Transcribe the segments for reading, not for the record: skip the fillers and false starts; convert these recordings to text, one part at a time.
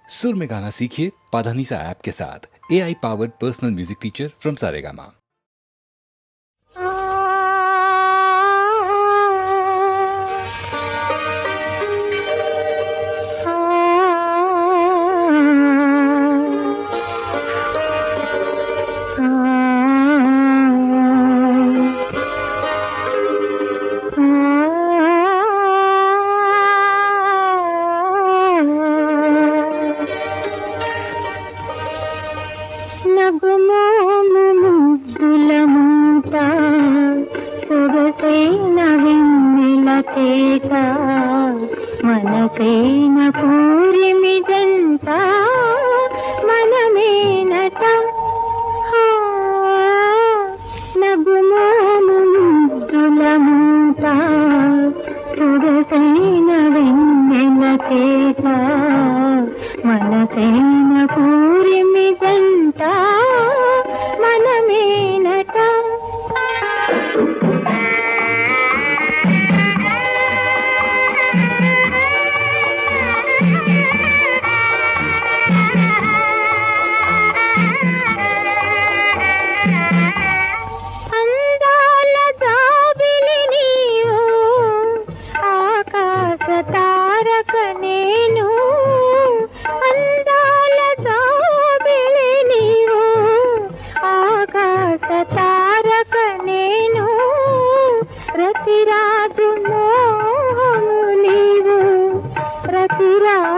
सुर में गाना सीखिए पाधानीसा ऐप के साथ। AI powered personal music teacher from Saregama. మనసేన పూరిమి జంట మనమేనట నగుమోము ముద్దుల మూట సురసేన వెన్నెల తేట మనసేన పూరిమి జంట మనమేనట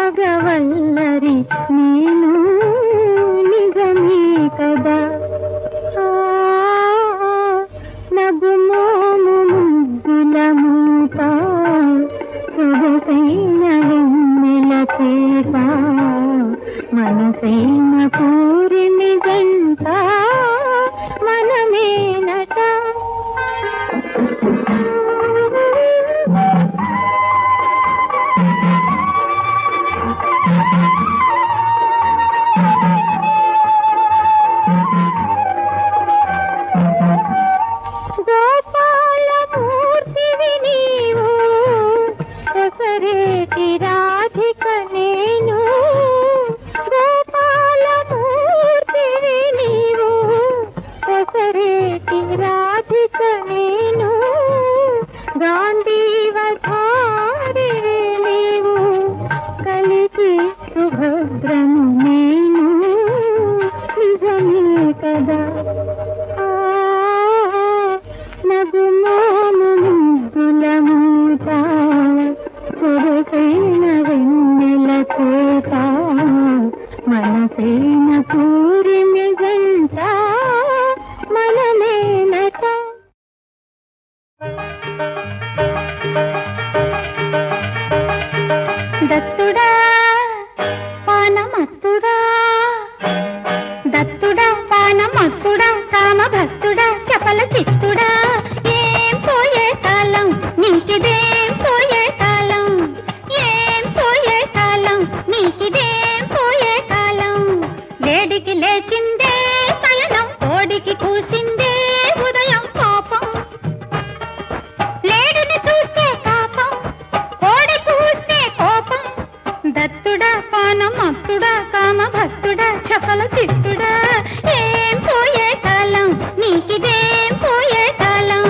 రాగవల్లరి నేను నిజమే కదా నగుమోము ముద్దుల మూట సుగసైన వెన్నెల తేట మనసైన పూరిమి జంట మనమేనట సుభద్రను నేను నిజమే కదా నగుమోము ముద్దుల మూట సురసైన వెన్నెల తేట మనసైన పూరిమి జంట మనమేనట దత్తుడా దత్తుడా పానమత్తుడా కామభక్తుడా చపల చిత్తుడా ఏం పోయే కాలం నీకిదేం పోయే కాలం ఏం పోయే కాలం నీకిదేం పోయే కాలం వేడికి లేచిందే పయనం కోడికి కూసిందే ఉదయం పాపం లేడిని చూస్తే పాపం కోడి కూస్తే కోపం దత్తుడా పానమత్తుడా కామభక్తుడా చపల చిత్తుడా ఏం పోయే కాలం నీకిదేం పోయే కాలం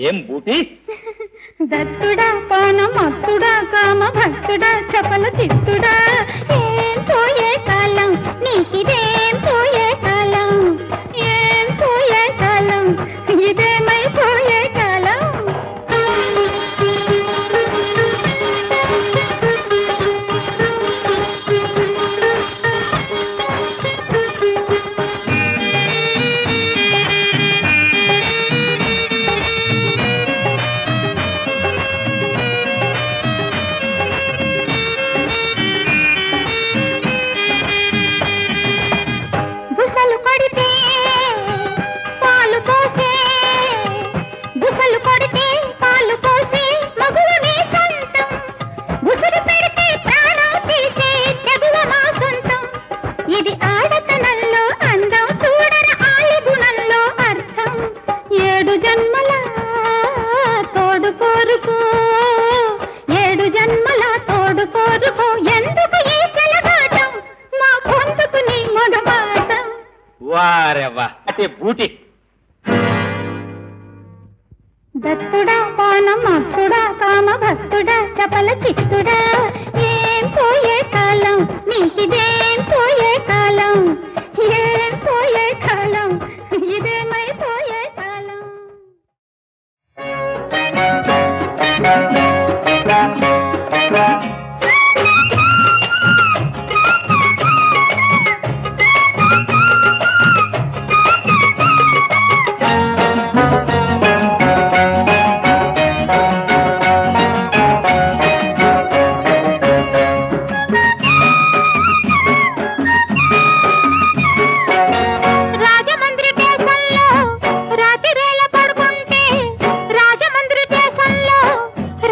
ఏం బూటి? దత్తుడా పానం అత్తుడా కామ భక్తుడా చపల చిత్తుడా ఏం పోయే కాలం నీకిదేం పోయే కాలం ఏం పోయే కాలం ఇదేమై పోయే కాలం బుసలు కొడితే పాలు పోసే బుసలు కొడితే పాలు పోసే మగువనే సొంతం బుసలు పెడితే ప్రాణం తీసే తెగువ మా సొంతం ఇది ఆడతనంలో అందం చూడర ఆలి గుణంలో అర్థం 7 జన్మల తోడు కోరుకో 7 జన్మల తోడు కోరుకో ఎందుకు ఈ చెలగాటం మా పొందుకు నీ మగమాటం వారెవ్వా అంటే బూటి. దత్తుడా పానం అత్తుడా కామ భక్తుడా చపల చిత్తుడా ఏం పోయే కాలం నీకిదేం పోయే కాలం ఏం పోయే కాలం ఇదేమై పోయే కాలం రాజమండ్రి దేశంలో రాత్రిరేల పడుకుంటే రాజమండ్రి దేశంలో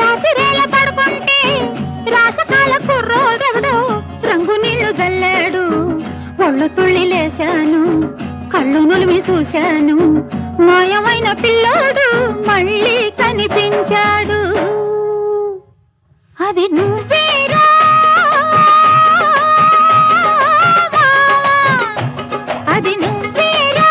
రాత్రిరేల పడుకుంటే రాసకాల కుర్రోడెవడో రంగు నీళ్లు జల్లాడు ఒళ్ళు తుళ్ళి లేశాను కళ్ళు నులిమి చూశాను మాయమైన పిల్లోడు మళ్ళీ కనిపించాడు అది నువ్వేరా అది నువ్వేరా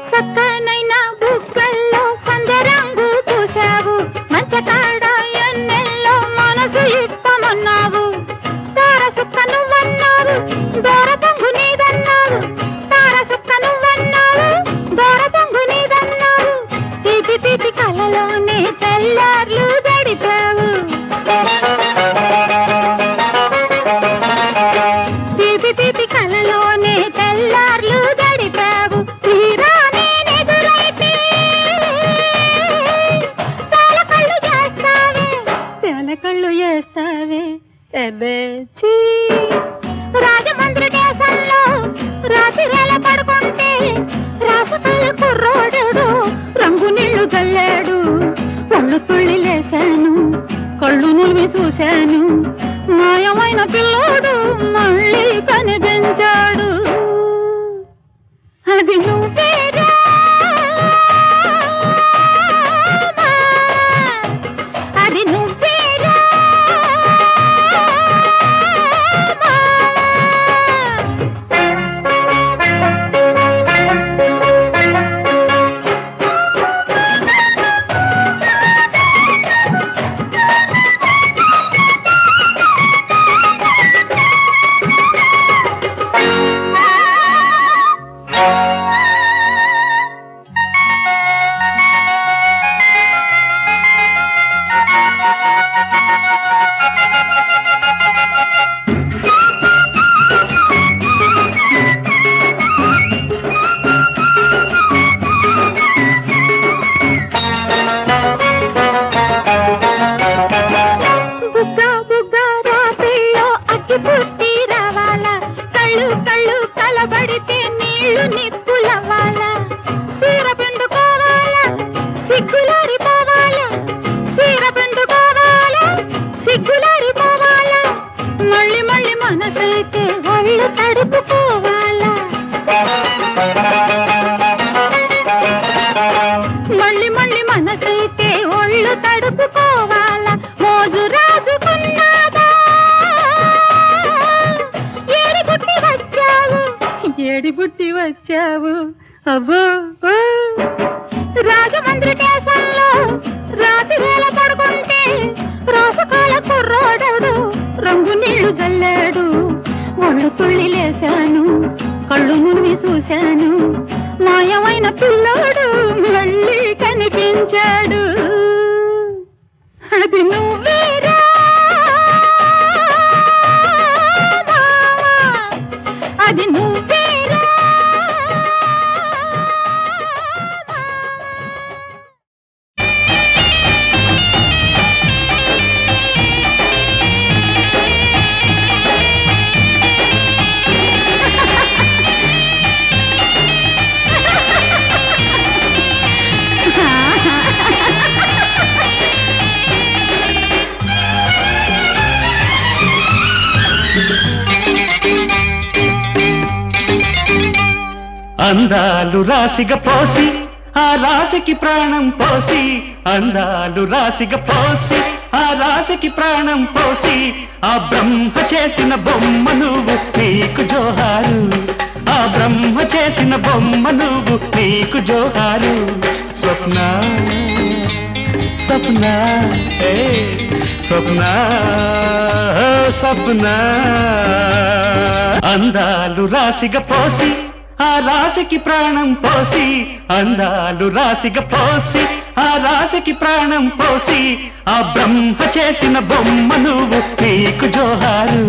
సక్కనైన బుగ్గల్లో సందరంగు పూసావు మంచకాడ ఎన్నెల్లో మనసు ఇప్పమన్నావు తార సుక్క నువ్వన్నావు దూర పొంగు నీదన్నావు తార సుక్క నువ్వన్నావు దూర పొంగు నీదన్నావు తీపి తీపి కలలోనే తెల్లార్లు గడిపావు తీపి తీపి కలలోనే తెల్లార్లు గడిపావు తీరా నేనెదురైతే తేలకళ్ళు చేస్తావే తేలకళ్ళు చేస్తావే ఎబే చీ రాజమండ్రి దేశంలో రాత్రిరేల పడుకుంటే రాసకాల కుర్రోడెవడో రంగు నీళ్లు జల్లాడు ఒళ్ళు తుళ్ళి లేశాను కళ్ళు నులిమి చూశాను మాయమైన పిల్లోడు మళ్ళీ కనిపించాడు అది నువ్వేరా అది నువ్వేరా అది నువ్వేరా అది నువ్వేరా అందాలు రాసిగ పోసి ఆ రాశికి ప్రాణం పోసి అందాలు రాసిగ పోసి ఆ రాశికి ప్రాణం పోసి ఆ బ్రహ్మ చేసిన బొమ్మ నువ్వు నీకు జోహారు ఆ బ్రహ్మ చేసిన బొమ్మ నువ్వు నీకు జోహారు స్వప్న స్వప్న ఏ స్వప్న స్వప్న అందాలు రాసిగ పోసి ఆ రాశికి ప్రాణం పోసి అందాలు రాశిగ పోసి ఆ రాశికి ప్రాణం పోసి ఆ బ్రహ్మ చేసిన బొమ్మ నువ్వు నీకు జోహారు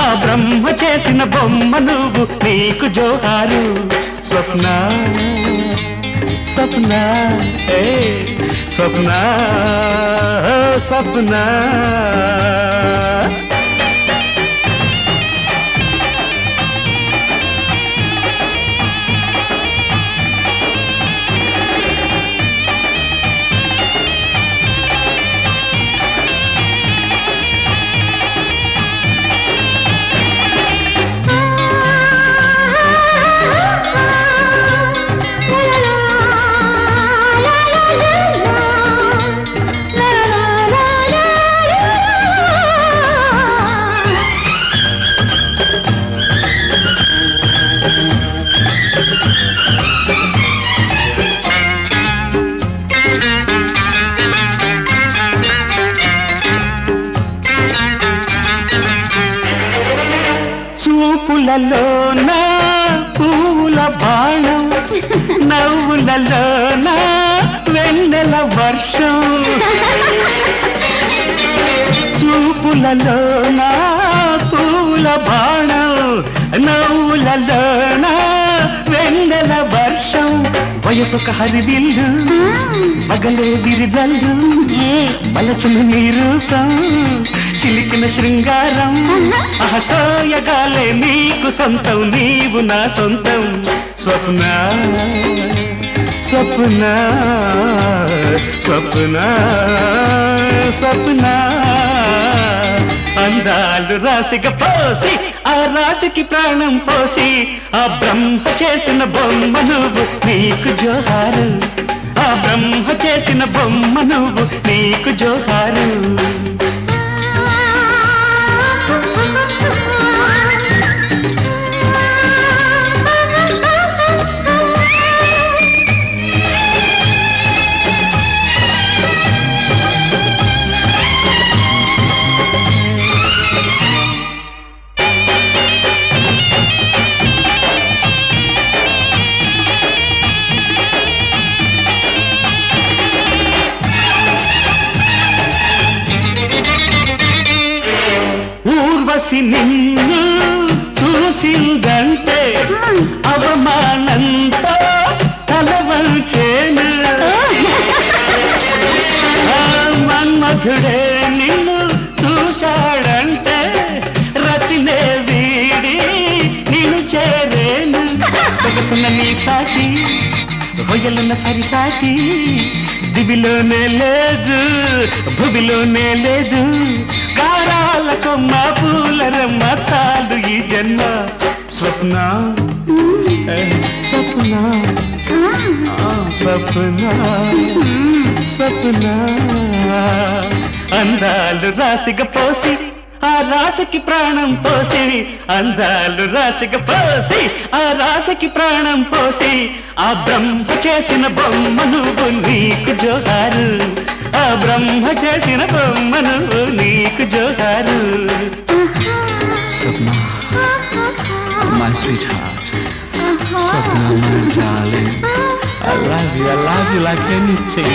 ఆ బ్రహ్మ చేసిన బొమ్మ నువ్వు నీకు జోహారు స్వప్న స్వప్న ఏ స్వప్న స్వప్న చూపులలోన పూల బాణం నవ్వులలోన వెన్నెల వర్షం చూపులలోన పూల బాణం నవ్వులలోన వెన్నెల వర్షం వయసొక హరివిల్లు పగలే విరిజల్లు మలచిన నీ రూపం చిలికిన శృంగారం అహసోయగాలే నీకు సొంతం నీవు నా సొంతం స్వప్న స్వప్న స్వప్న స్వప్న అందాలు రాశిగ పోసి ఆ రాశికి ప్రాణం పోసి ఆ బ్రహ్మ చేసిన బొమ్మ నువ్వు నీకు జోహారు ఆ బ్రహ్మ చేసిన బొమ్మ నువ్వు నీకు జోహారు ఊర్వశి నిన్ను చూసిందంటే అవమానంతో తలవంచేను మన్మధుడే నిన్ను చూశాడంటే రతినే వీడి నిన్ను చేరేను సొగసున్న నీ సాటి హొయ్యలున్న సరిసాటి దివిలోనే లేదు భువిలోనే లేదు గారాల కొమ్మ పూలరమ్మ చాలు ఈ జన్మ స్వప్న స్వప్న స్వప్న స్వప్న అందాలు రాసిగ పోసి ఆ రాశికి ప్రాణం పోసి అందాలు రాశిగ పోసి ఆ రాశికి ప్రాణం పోసి ఆ బ్రహ్మ చేసిన బొమ్మ నువ్వు నీకు జోహారు ఆ బ్రహ్మ చేసిన బొమ్మ నువ్వు నీకు జోహారు స్వప్న my sweetheart Swapna my darling I love you like anything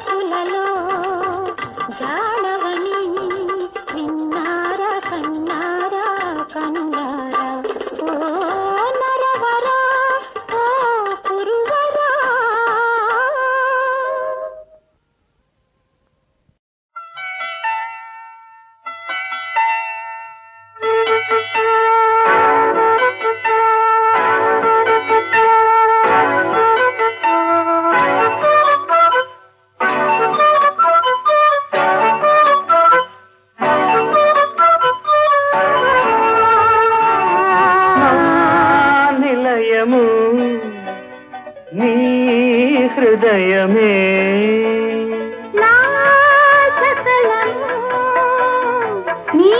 సొగసులలో జాడవని విన్నారా కన్నారా కనులారా ఓ నరవరా ఓ పురువరా నిలయము నీ హృదయమే నా సకలము నీ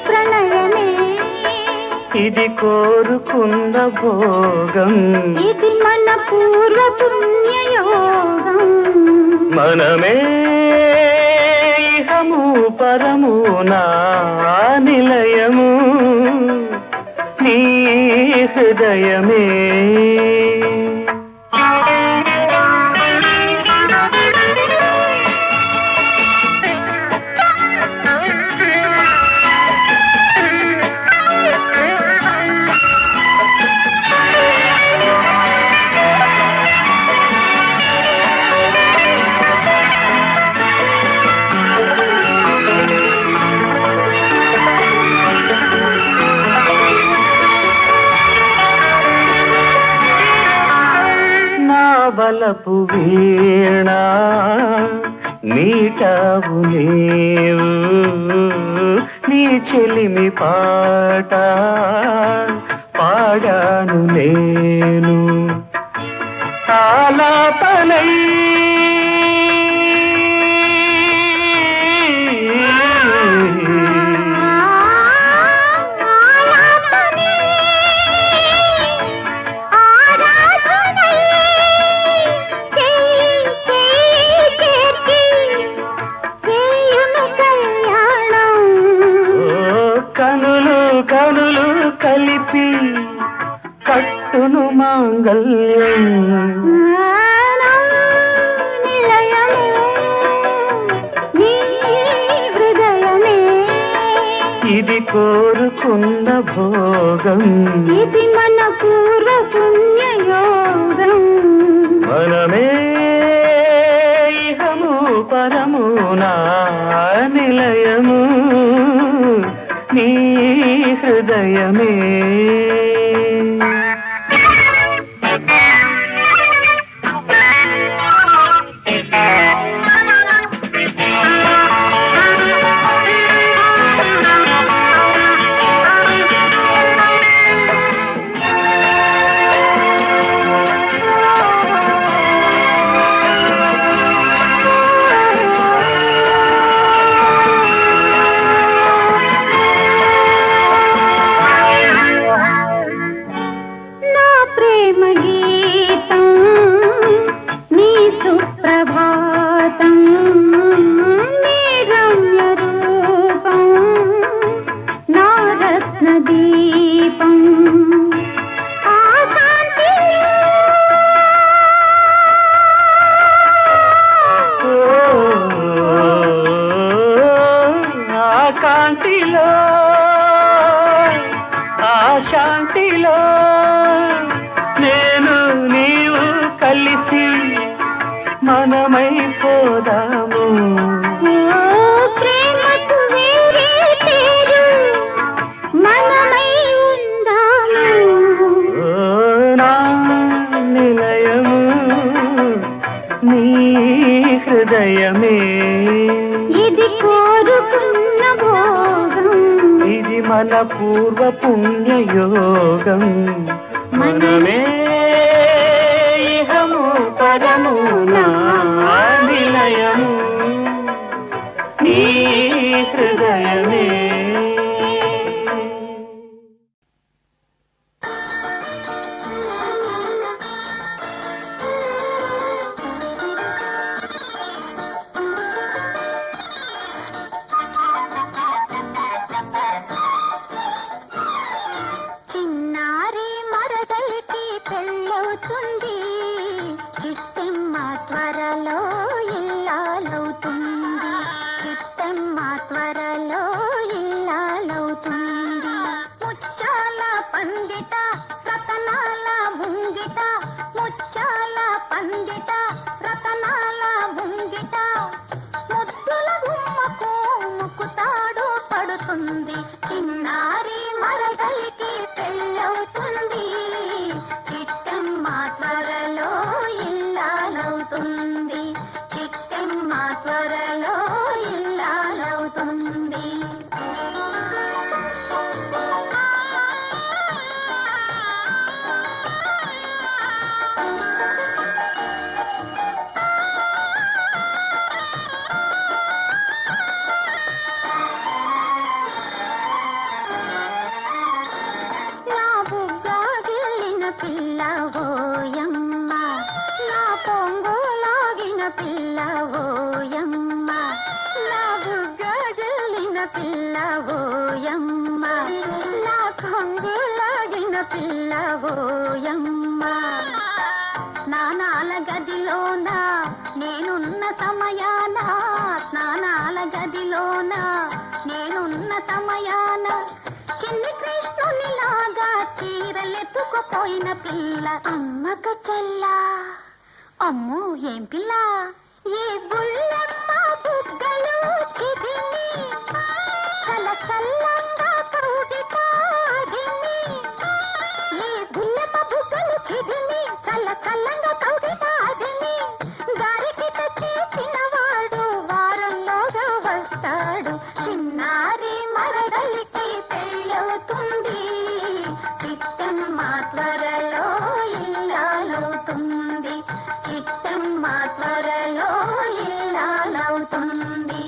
ప్రణయమే ఇది కోరుకున్న భోగం ఇది మన పూర్వ పుణ్యయోగం మనమే ఇహము పరము నా నిలయము నీ హృదయమే బలపు వీణ నీటావు నీవు నీ చెలిమి పాట పాడాను నేను ఆలాపనై కట్టును మాంగళ్యం ఇది కోరుకున్న భోగం ఇది మన పూర్వ పుణ్యయోగం మనమే ఇహము పరము నా నిలయము నీ హృదయమే శాంతిలో ఆ శాంతిలో నేను నీవు కలిసి మనమైపోదాము ప్రేమకు వేరే పేరు మనమై ఉందాము నా నిలయము నీ హృదయమే ఇది కోరుకున్న భోగం ఇది మన పూర్వ పుణ్యయోగం మనమే ఇహము పరము నా నిలయము నీ హృదయమే చిన్నారి మరదలికి పెళ్ళవుతుంది చిట్టెమ్మ త్వరలో ఓయమ్మ స్నానాల గదిలోన నేనున్న సమయాన స్నానాల గదిలోన నేనున్న సమయాన చిన్ని కృష్ణునిలాగా చీరలెత్తుకుపోయిన పిల్ల అమ్మక చెల్ల అమ్మో ఏం పిల్ల ఏ బుల్లమ్మ బుగ్గలు చిదిమి చల చల్లంగా కౌగిటాదిని ఏ బుల్లమ్మ బుగ్గలు చిదిమి చల్ల చల్లంగా కౌగిటాదిని గారికి తెచ్చి చిన్నవాడు వారంలోగా వస్తాడు చిన్నారి మరదలికి పెళ్ళవుతుంది చిత్తమ్మ త్వరలో ఇల్లాలవుతుంది చిత్తమ్మ త్వరలో ఇల్లాలవుతుంది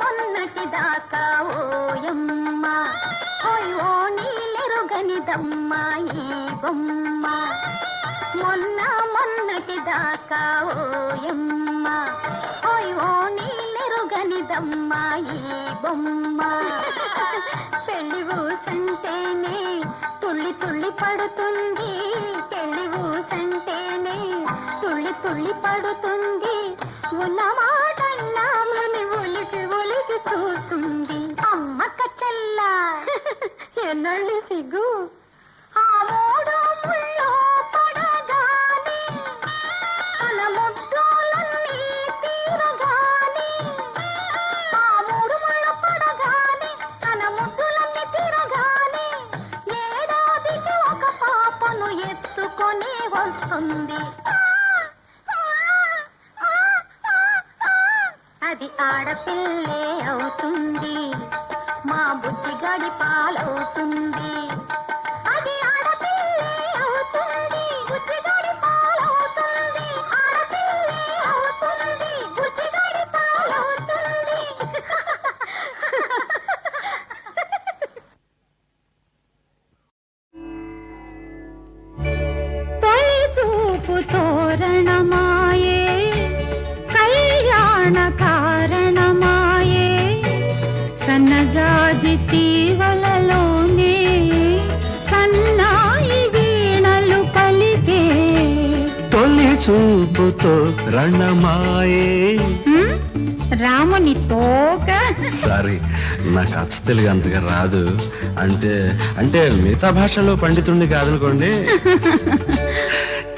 మొన్నటి దాకా ఓయమ్మ ఓ నీలెరుగనిదమ్మ ఈ బొమ్మ మొన్నటి దాకా ఓయమ్మ ఓ నీలెరుగనిదమ్మ ఈ బొమ్మ పెళ్లి ఊసంటేనే తుళ్ళి తుళ్ళి పడుతుంది పెళ్లి ఊసంటేనే తుళ్ళి తుళ్ళి పడుతుంది ఉన్న మాటన్నా మని ఒలికి ఒలికి చూస్తుంది అమ్మక చెల్ల ఎన్నళ్ళి సిగ్గు ఆ మూడు ముళ్ళు పడగానే తన ముద్దులన్నీ తీరగానే ఆ మూడు ముళ్ళు పడగానే తన ముద్దులన్నీ తీరగానే ఏడాదికి ఒక పాపను ఎత్తుకొని వస్తుంది అది ఆడపిల్లే అవుతుంది మా బుద్ధిగాడి పాలవుతుంది అది ఆడపిల్లే అవుతుంది బుద్ధిగాడి పాలవుతుంది ఆడపిల్లే అవుతుంది బుద్ధిగాడి పాలవుతుంది తొలి చూపు తోరణమాయే కళ్యాణ కారణమాయే సన్నజాజి తీవలలోనే సన్నాయి వీణలు పలికే తొలి చూపుతో రణమాయే రాముని తోక సారీ నాకు అచ్చ తెలుగు అంతగా రాదు అంటే అంటే మిగతా భాషలో పండితుడిని కాదనుకోండి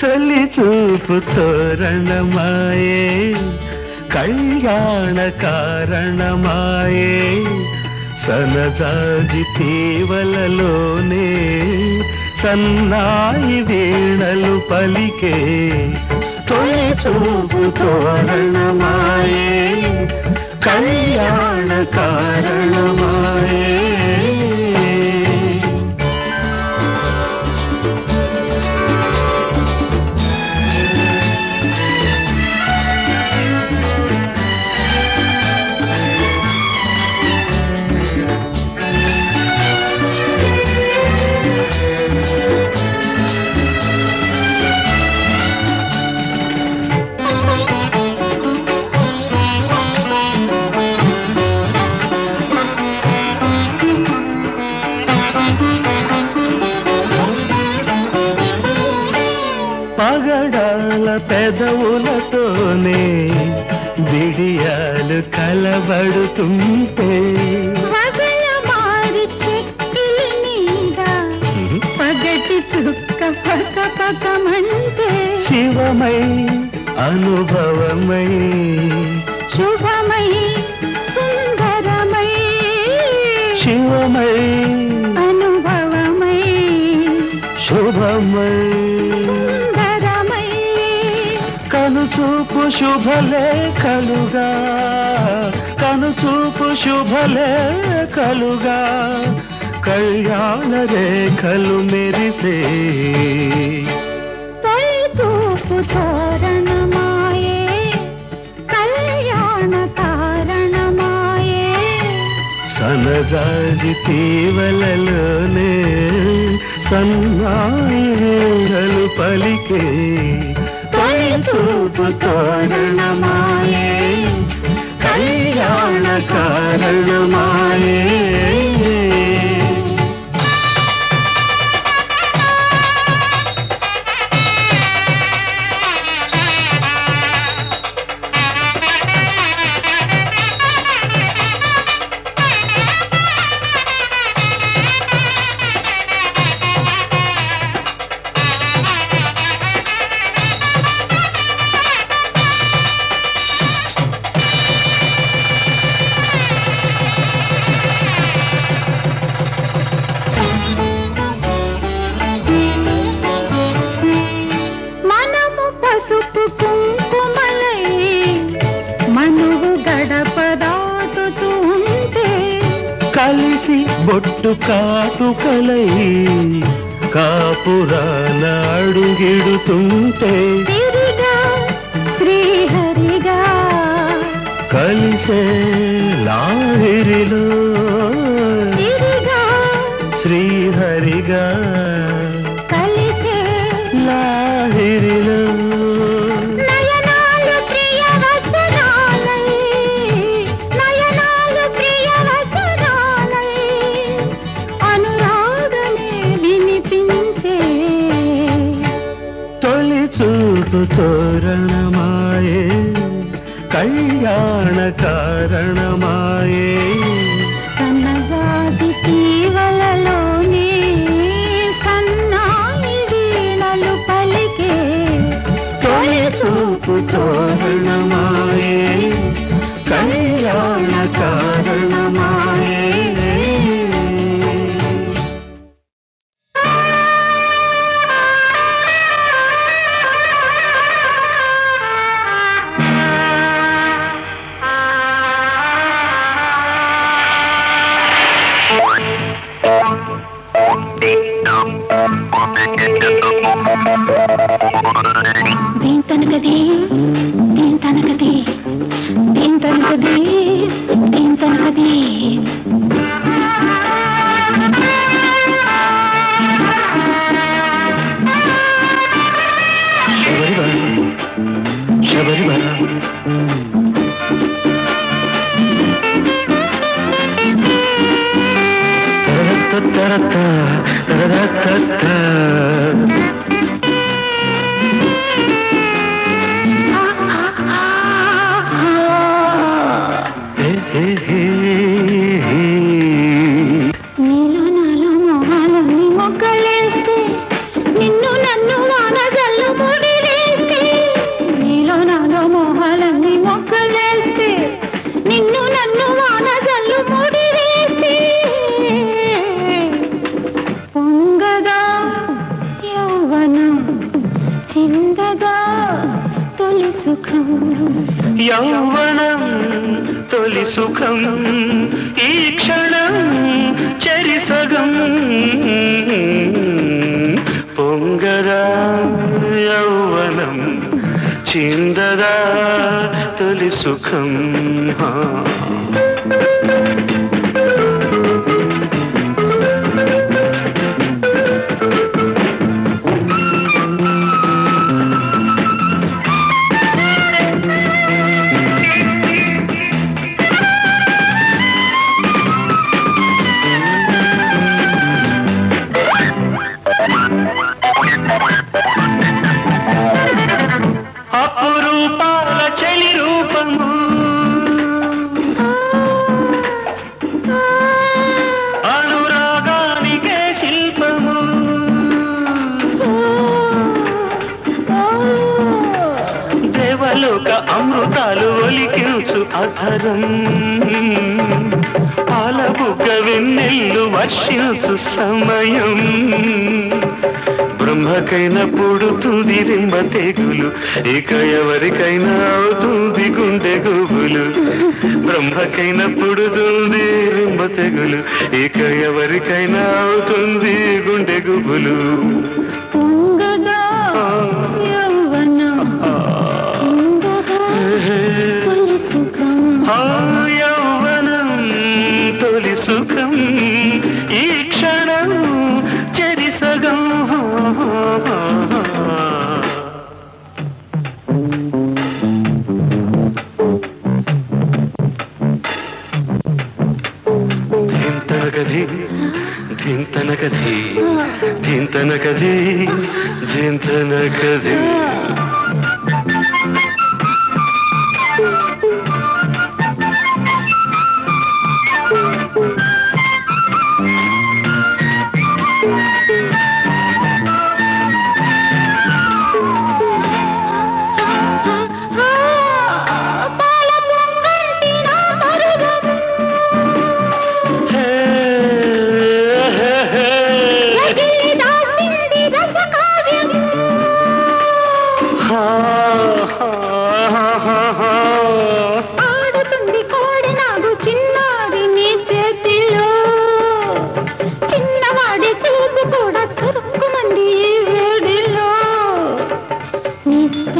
తొలి చూపుతో రణమాయే కళ్యాణ కారణమాయే సనజాజి తీవలలోనే సన్నాయి వీణలు పలికే తొలి చూపుతో రణమాయే కళ్యాణ కారణమాయే పగడాల పెదవులతోనే బిడియాలు కలబడుతుంటే మారి చెక్కిలి మీద పగటి చుక్క పక్క పక్కమంటే శివమై అనుభవమై శుభమై సుందరమై శివమై అనుభవమై శుభమై సుందరమై కనుచూపు శుభలేఖలుగా కనుచూపు శుభలేఖలుగా కళ్యాణ రేఖలు మెరిసే తొలి చూపు తోరణమాయే కళ్యాణ కారణమాయే సన సన్నజాజి తీవలలోనే సన్నాయిలు పలికే తొలి చూపు తోరణమాయే కళ్యాణ కారణమాయే కలిసి బొట్టు కాటుకలై కాపురాల అడుగిడుతుంటే సిరిగా శ్రీహరిగా కలిసే లాహిరిలో సిరిగా శ్రీహరిగా కలిసే లాహిరిలో నయనాలు ప్రియ వచనాలై నయనాలు ప్రియ వచనాలై అనురాగమే వినిపించే తొలి చూపు తోరణమాయే కళ్యాణ కారణమాయే సన్నజాజి తీవలలోనే సన్నాయి వీణలు పలికే తొలి చూపు తోరణమాయే కళ్యాణ కారణమాయే దీన్ తనకది దీన్ తనకది దీన్ తనకది దీన్ తనకది శబరిమల తరత తరత నీలో నాలో మొహాలన్నీ మొగ్గలేస్తే నిన్ను నన్ను వానజల్లు ముడిలేస్తే నీలో నాలో మొహాలన్నీ మొగ్గలేస్తే నిన్ను నన్ను వానజల్లు ముడిలేస్తే పొంగదా యౌవనం చిందగా తొలి సుఖం యౌవనం తొలి సుఖం ఈ క్షణం చరిసగం పొంగదా యౌవనం చిందదా తొలి సుఖం అపురూపాల చలి రూపము అనురాగానికే శిల్పము దేవలోక అమృతాలు ఒలికించు అధరం పాలబుగ్గ వెన్నెల్లు వర్షించు సమయం బ్రహ్మకైనా పుడుతుంది రింబ తెగులు ఇక ఎవరికైనా అవుతుంది గుండె గుబులు బ్రహ్మకైనా పుడుతుంది రింబ తెగులు ఇక ఎవరికైనా అవుతుంది గుండె గుబులు పొంగదా యౌవనం చిందగా తొలి సుఖం యౌవనం తొలి సుఖం జింతనకది జింతనకది ఆడుతుంది కోడి నాగు చిన్నారి నీ చేతిలో చిన్నవాడి చూపు కూడా చురుక్కుమంది ఈ వేడిలో నిద్ర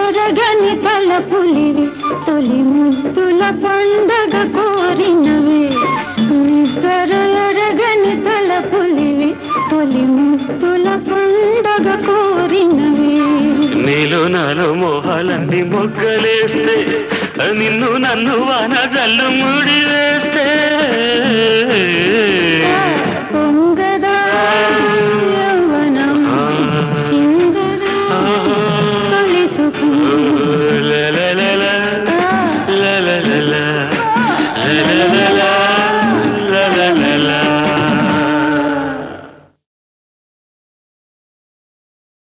ఎరగని తలపులివి తొలి ముద్దుల పండగ కోరినవి నిద్ర ఎరగని తలపులివి తొలి ముద్దుల పండగ కోరినవి నీలో నాలో మోహాలన్నీ మొగ్గలేస్తే నిన్ను నన్ను వాన జల్లు ముడి